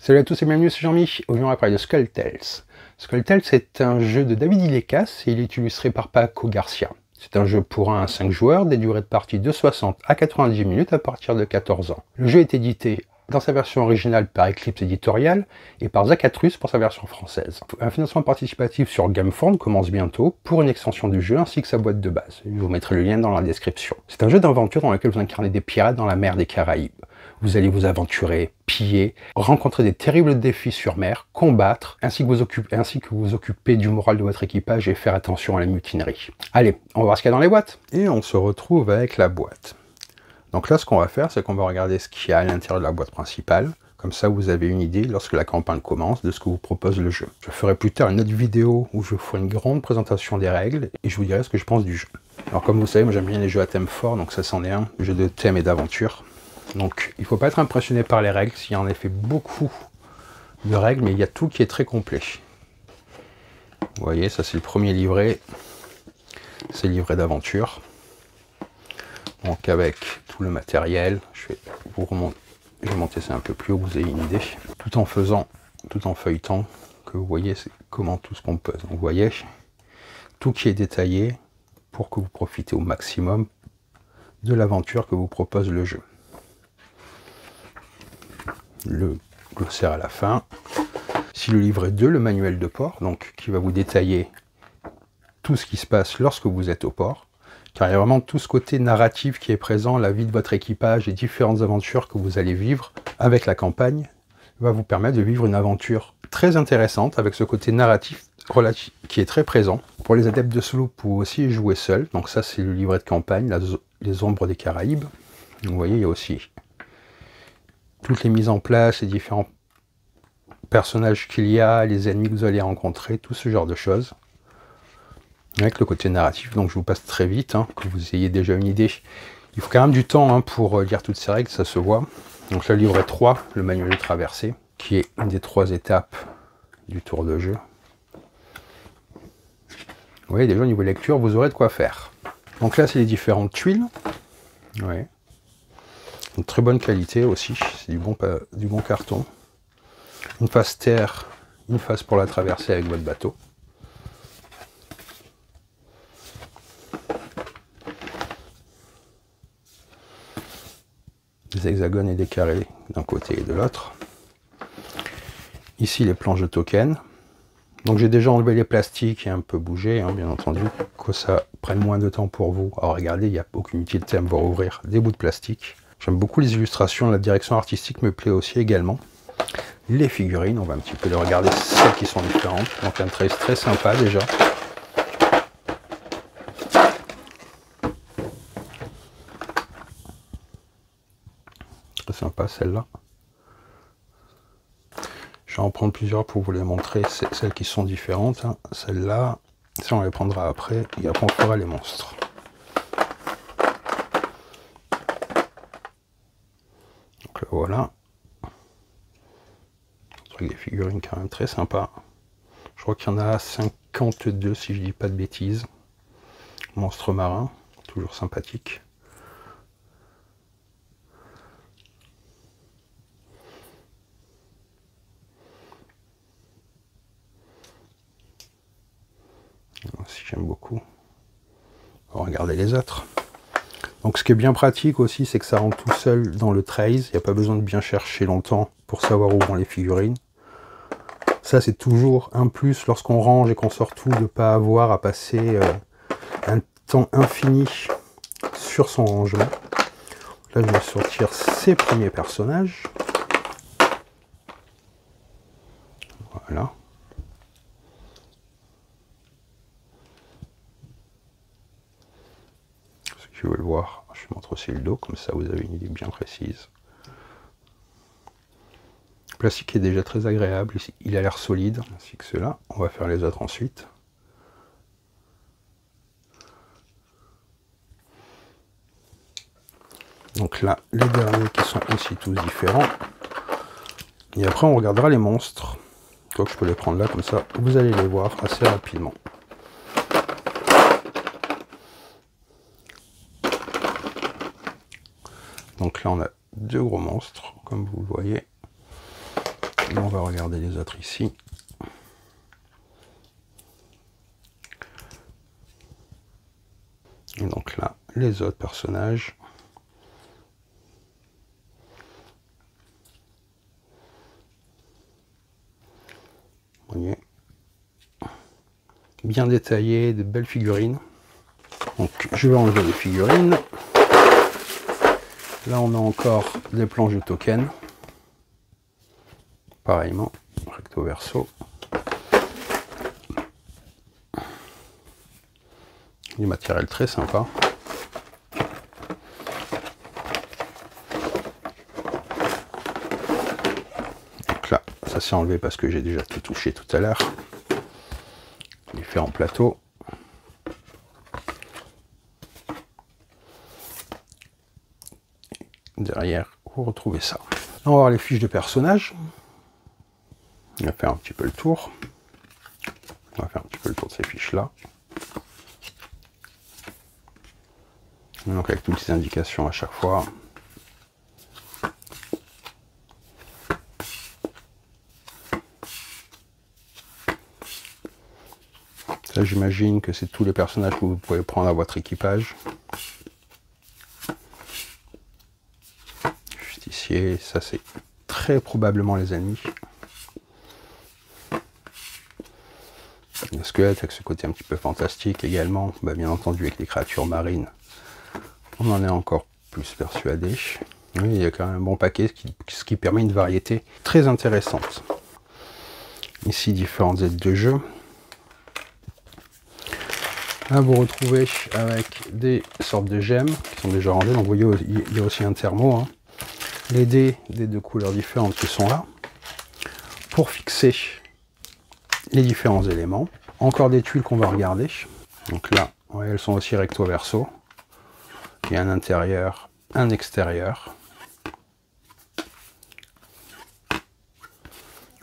Salut à tous et bienvenue, c'est Jean-Mi. Aujourd'hui on va parler de Skull Tales. Skull Tales est un jeu de David Ilekas et il est illustré par Paco Garcia. C'est un jeu pour 1 à 5 joueurs, des durées de partie de 60 à 90 minutes à partir de 14 ans. Le jeu est édité dans sa version originale par Eclipse Editorial et par Zacatrus pour sa version française. Un financement participatif sur Gameform commence bientôt pour une extension du jeu ainsi que sa boîte de base. Je vous mettrai le lien dans la description. C'est un jeu d'aventure dans lequel vous incarnez des pirates dans la mer des Caraïbes. Vous allez vous aventurer, piller, rencontrer des terribles défis sur mer, combattre, ainsi que vous occuper du moral de votre équipage et faire attention à la mutinerie. Allez, on va voir ce qu'il y a dans les boîtes. Et on se retrouve avec la boîte. Donc là, ce qu'on va faire, c'est qu'on va regarder ce qu'il y a à l'intérieur de la boîte principale. Comme ça, vous avez une idée, lorsque la campagne commence, de ce que vous propose le jeu. Je ferai plus tard une autre vidéo où je ferai une grande présentation des règles et je vous dirai ce que je pense du jeu. Alors comme vous savez, moi j'aime bien les jeux à thème fort, donc ça c'en est un, jeu de thème et d'aventure. Donc il ne faut pas être impressionné par les règles, il y a en effet beaucoup de règles, mais il y a tout qui est très complet. Vous voyez, ça c'est le premier livret, c'est le livret d'aventure. Donc avec tout le matériel, je vais monter ça un peu plus haut, vous ayez une idée. Tout en feuilletant, que vous voyez comment tout se compose. Donc vous voyez, tout qui est détaillé pour que vous profitez au maximum de l'aventure que vous propose le jeu. Le glossaire à la fin. Si le livret 2, le manuel de port, donc qui va vous détailler tout ce qui se passe lorsque vous êtes au port, car il y a vraiment tout ce côté narratif qui est présent, la vie de votre équipage et différentes aventures que vous allez vivre avec la campagne, va vous permettre de vivre une aventure très intéressante avec ce côté narratif qui est très présent. Pour les adeptes de solo, vous pouvez aussi jouer seul, donc ça c'est le livret de campagne, les ombres des Caraïbes. Vous voyez, il y a aussi toutes les mises en place, les différents personnages qu'il y a, les ennemis que vous allez rencontrer, tout ce genre de choses. Avec le côté narratif, donc je vous passe très vite, que vous ayez déjà une idée. Il faut quand même du temps pour lire toutes ces règles, ça se voit. Donc le livret 3, le manuel de traversée, qui est une des 3 étapes du tour de jeu. Vous voyez, déjà au niveau lecture, vous aurez de quoi faire. Donc là, c'est les différentes tuiles. Ouais. Une très bonne qualité aussi, c'est du bon carton. Une face terre, une face pour la traversée avec votre bateau. Des hexagones et des carrés d'un côté et de l'autre. Ici les planches de token. Donc j'ai déjà enlevé les plastiques et un peu bougé, bien entendu, que ça prenne moins de temps pour vous. Alors regardez, il n'y a aucune utilité à me voir ouvrir des bouts de plastique. J'aime beaucoup les illustrations, la direction artistique me plaît aussi également. Les figurines, on va un petit peu les regarder, celles qui sont différentes. Donc un trait très sympa déjà. Très sympa celle-là. Je vais en prendre plusieurs pour vous les montrer, celles qui sont différentes. Celle-là, ça on les prendra après, et après on fera les monstres. Donc là, voilà. Des figurines quand même très sympa. Je crois qu'il y en a 52 si je dis pas de bêtises. Monstre marin, toujours sympathique. Si j'aime beaucoup. On va regarder les autres. Donc ce qui est bien pratique aussi, c'est que ça rentre tout seul dans le trace. Il n'y a pas besoin de bien chercher longtemps pour savoir où vont les figurines. Ça c'est toujours un plus lorsqu'on range et qu'on sort tout, de ne pas avoir à passer un temps infini sur son rangement. Là je vais sortir ces premiers personnages. Voilà. Ceux qui veulent voir, je vous montre aussi le dos, comme ça vous avez une idée bien précise. Le plastique est déjà très agréable, il a l'air solide, ainsi que ceux-là. On va faire les autres ensuite. Donc là, les derniers qui sont aussi tous différents. Et après, on regardera les monstres. Donc je peux les prendre là, comme ça, vous allez les voir assez rapidement. Donc là, on a 2 gros monstres, comme vous le voyez. On va regarder les autres ici. Et donc là, les autres personnages. Vous voyez, bien détaillé, de belles figurines. Donc je vais enlever les figurines. Là on a encore des planches de tokens. Pareillement, recto verso. Du matériel très sympa. Donc là, ça s'est enlevé parce que j'ai déjà tout touché tout à l'heure. Différents plateaux. Derrière, vous retrouvez ça. On va voir les fiches de personnages. On va faire un petit peu le tour. On va faire un petit peu le tour de ces fiches-là. Donc avec toutes les indications à chaque fois. Ça, j'imagine que c'est tous les personnages que vous pouvez prendre à votre équipage. Justicier, ça c'est très probablement les ennemis. Le squelette avec ce côté un petit peu fantastique également. Bah, bien entendu avec les créatures marines, on en est encore plus persuadé. Oui, il y a quand même un bon paquet, ce qui permet une variété très intéressante. Ici, différentes aides de jeu. Là, vous retrouvez avec des sortes de gemmes qui sont déjà rangées. Donc, vous voyez, il y a aussi un thermo. Hein. Les dés des deux couleurs différentes qui sont là pour fixer les différents éléments. Encore des tuiles qu'on va regarder. Donc là, ouais, elles sont aussi recto verso. Il y a un intérieur, un extérieur.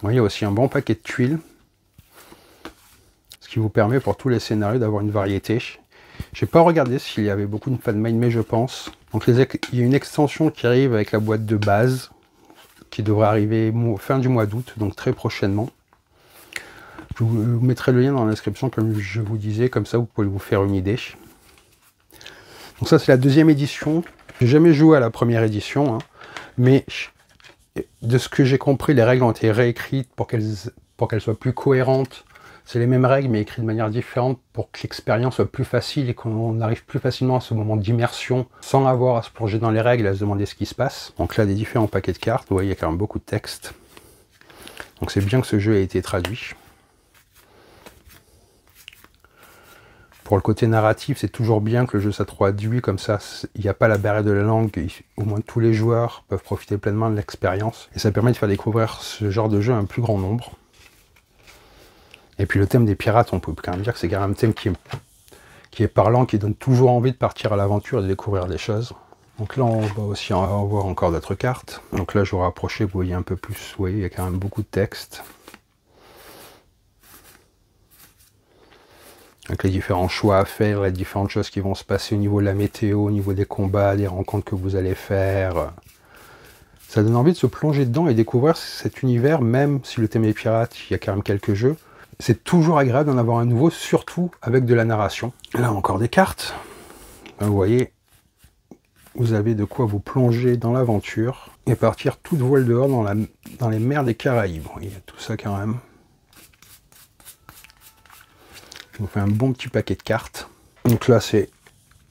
Ouais, il y a aussi un bon paquet de tuiles. Ce qui vous permet pour tous les scénarios d'avoir une variété. Je n'ai pas regardé s'il y avait beaucoup de fanmail, mais je pense. Donc il y a une extension qui arrive avec la boîte de base, qui devrait arriver fin du mois d'août, donc très prochainement. Je vous mettrai le lien dans la description, comme je vous disais, comme ça vous pouvez vous faire une idée. Donc ça c'est la deuxième édition. J'ai jamais joué à la première édition, hein, mais de ce que j'ai compris, les règles ont été réécrites pour qu'elles soient plus cohérentes. C'est les mêmes règles, mais écrites de manière différente pour que l'expérience soit plus facile et qu'on arrive plus facilement à ce moment d'immersion sans avoir à se plonger dans les règles et à se demander ce qui se passe. Donc là, des différents paquets de cartes, vous voyez, il y a quand même beaucoup de texte. Donc c'est bien que ce jeu ait été traduit. Pour le côté narratif, c'est toujours bien que le jeu soit traduit, comme ça, il n'y a pas la barrière de la langue, et au moins tous les joueurs peuvent profiter pleinement de l'expérience. Et ça permet de faire découvrir ce genre de jeu à un plus grand nombre. Et puis le thème des pirates, on peut quand même dire que c'est quand même un thème qui est parlant, qui donne toujours envie de partir à l'aventure et de découvrir des choses. Donc là, on va aussi en voir encore d'autres cartes. Donc là, je vous rapproche, vous voyez un peu plus, vous voyez, il y a quand même beaucoup de texte. Avec les différents choix à faire, les différentes choses qui vont se passer au niveau de la météo, au niveau des combats, des rencontres que vous allez faire. Ça donne envie de se plonger dedans et découvrir cet univers, même si le thème des pirates, il y a quand même quelques jeux. C'est toujours agréable d'en avoir un nouveau, surtout avec de la narration. Là, encore des cartes. Vous voyez, vous avez de quoi vous plonger dans l'aventure et partir toute voile dehors dans les mers des Caraïbes. Il y a tout ça quand même. Je vous fais un bon petit paquet de cartes. Donc là, c'est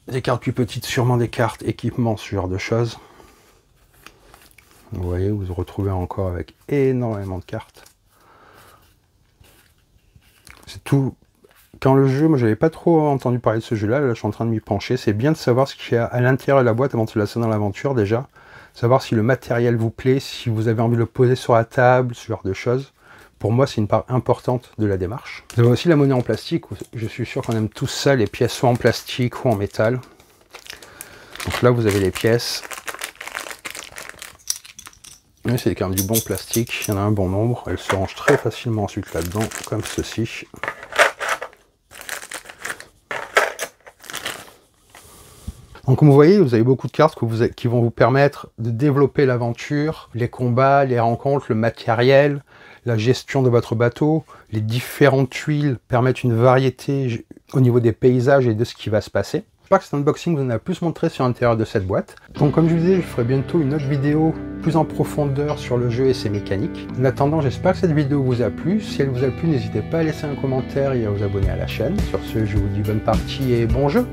des cartes plus petites, sûrement des cartes équipements, ce genre de choses. Vous voyez, vous vous retrouvez encore avec énormément de cartes. C'est tout. Quand le jeu, moi j'avais pas trop entendu parler de ce jeu-là, là je suis en train de m'y pencher. C'est bien de savoir ce qu'il y a à l'intérieur de la boîte avant de se lancer dans l'aventure déjà. Savoir si le matériel vous plaît, si vous avez envie de le poser sur la table, ce genre de choses. Pour moi, c'est une part importante de la démarche. Vous avez aussi la monnaie en plastique. Je suis sûr qu'on aime tous ça, les pièces soit en plastique ou en métal. Donc là, vous avez les pièces. C'est quand même du bon plastique. Il y en a un bon nombre. Elles se rangent très facilement ensuite là-dedans, comme ceci. Donc comme vous voyez, vous avez beaucoup de cartes qui vont vous permettre de développer l'aventure, les combats, les rencontres, le matériel, la gestion de votre bateau. Les différentes tuiles permettent une variété au niveau des paysages et de ce qui va se passer. J'espère que cet unboxing vous en a plus montré sur l'intérieur de cette boîte. Donc comme je vous disais, je ferai bientôt une autre vidéo plus en profondeur sur le jeu et ses mécaniques. En attendant, j'espère que cette vidéo vous a plu. Si elle vous a plu, n'hésitez pas à laisser un commentaire et à vous abonner à la chaîne. Sur ce, je vous dis bonne partie et bon jeu!